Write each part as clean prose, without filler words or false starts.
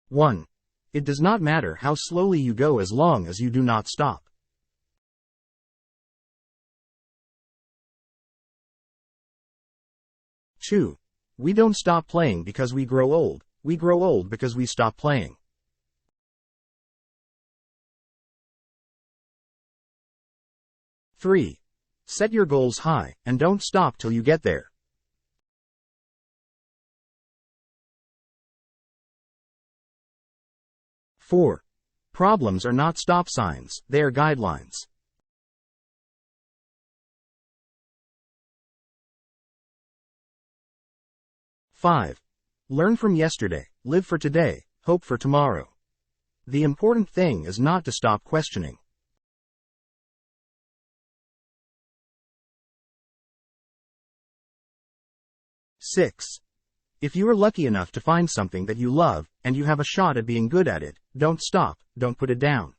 1. It does not matter how slowly you go as long as you do not stop. 2. We don't stop playing because we grow old because we stop playing. 3. Set your goals high, and don't stop till you get there. 4. Problems are not stop signs, they are guidelines. 5. Learn from yesterday, live for today, hope for tomorrow. The important thing is not to stop questioning. 6. If you are lucky enough to find something that you love, and you have a shot at being good at it, don't stop, don't put it down.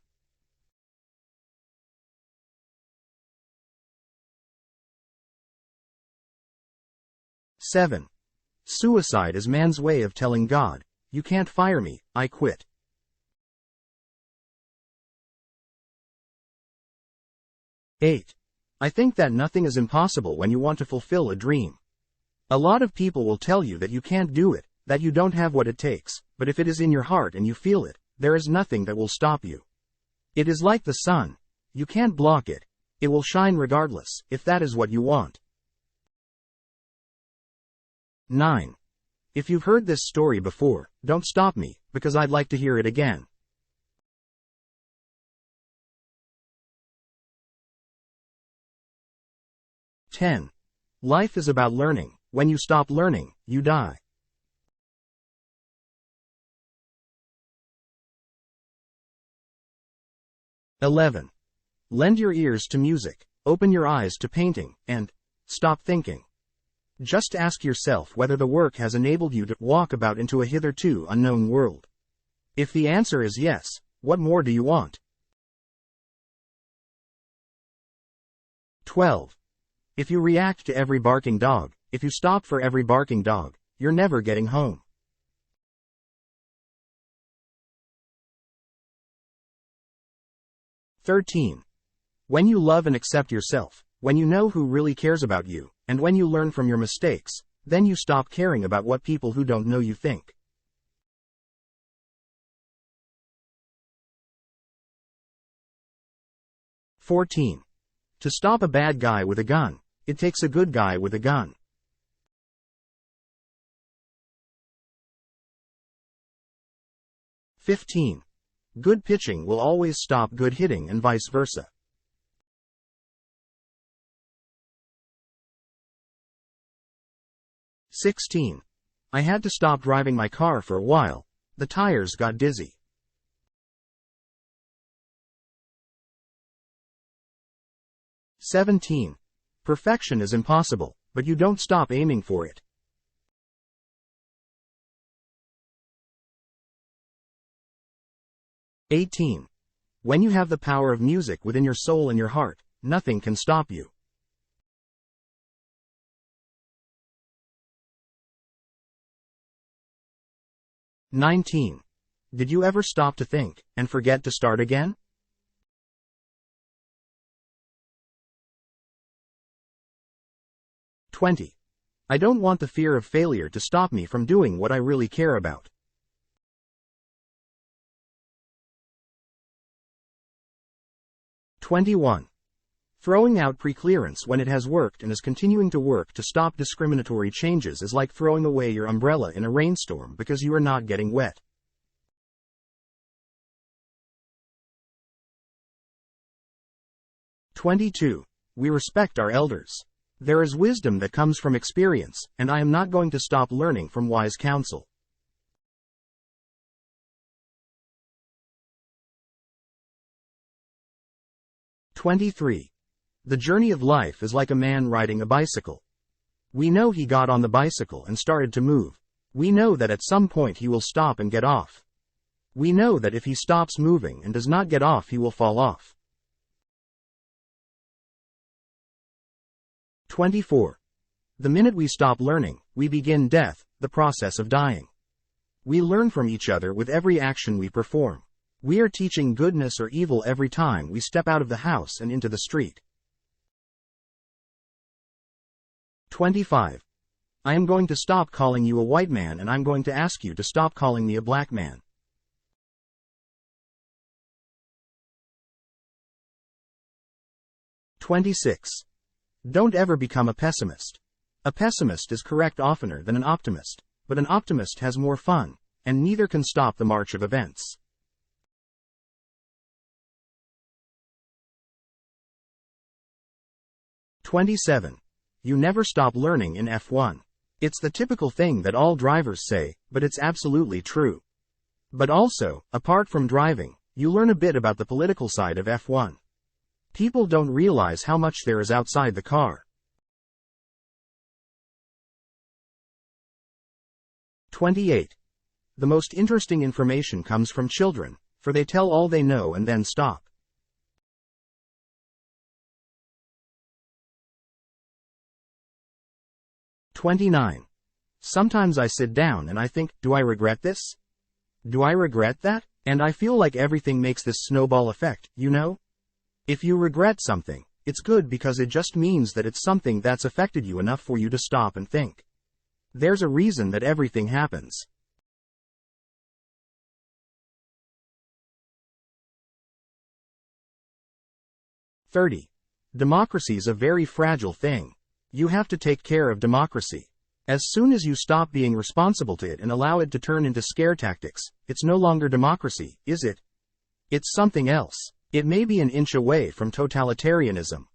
7. Suicide is man's way of telling God, "You can't fire me, I quit." 8. I think that nothing is impossible when you want to fulfill a dream. A lot of people will tell you that you can't do it, that you don't have what it takes, but if it is in your heart and you feel it, there is nothing that will stop you. It is like the sun. You can't block it. It will shine regardless, if that is what you want. 9. If you've heard this story before, don't stop me, because I'd like to hear it again. 10. Life is about learning. When you stop learning, you die. 11. Lend your ears to music, open your eyes to painting, and stop thinking. Just ask yourself whether the work has enabled you to walk about into a hitherto unknown world. If the answer is yes, what more do you want? 12. If you react to every barking dog, if you stop for every barking dog, you're never getting home. 13. When you love and accept yourself, when you know who really cares about you, and when you learn from your mistakes, then you stop caring about what people who don't know you think. 14. To stop a bad guy with a gun, it takes a good guy with a gun. 15. Good pitching will always stop good hitting and vice versa. 16. I had to stop driving my car for a while. The tires got dizzy. 17. Perfection is impossible, but you don't stop aiming for it. 18. When you have the power of music within your soul and your heart, nothing can stop you. 19. Did you ever stop to think, and forget to start again? 20. I don't want the fear of failure to stop me from doing what I really care about. 21. Throwing out preclearance when it has worked and is continuing to work to stop discriminatory changes is like throwing away your umbrella in a rainstorm because you are not getting wet. 22. We respect our elders. There is wisdom that comes from experience, and I am not going to stop learning from wise counsel. 23. The journey of life is like a man riding a bicycle. We know he got on the bicycle and started to move. We know that at some point he will stop and get off. We know that if he stops moving and does not get off, he will fall off. 24. The minute we stop learning, we begin death, the process of dying. We learn from each other with every action we perform. We are teaching goodness or evil every time we step out of the house and into the street. 25. I am going to stop calling you a white man and I'm going to ask you to stop calling me a black man. 26. Don't ever become a pessimist. A pessimist is correct oftener than an optimist, but an optimist has more fun, and neither can stop the march of events. 27. You never stop learning in F1. It's the typical thing that all drivers say, but it's absolutely true. But also, apart from driving, you learn a bit about the political side of F1. People don't realize how much there is outside the car. 28. The most interesting information comes from children, for they tell all they know and then stop. 29. Sometimes I sit down and I think, do I regret this? Do I regret that? And I feel like everything makes this snowball effect, you know? If you regret something, it's good because it just means that it's something that's affected you enough for you to stop and think. There's a reason that everything happens. 30. Democracy's a very fragile thing. You have to take care of democracy. As soon as you stop being responsible to it and allow it to turn into scare tactics, it's no longer democracy, is it? It's something else. It may be an inch away from totalitarianism,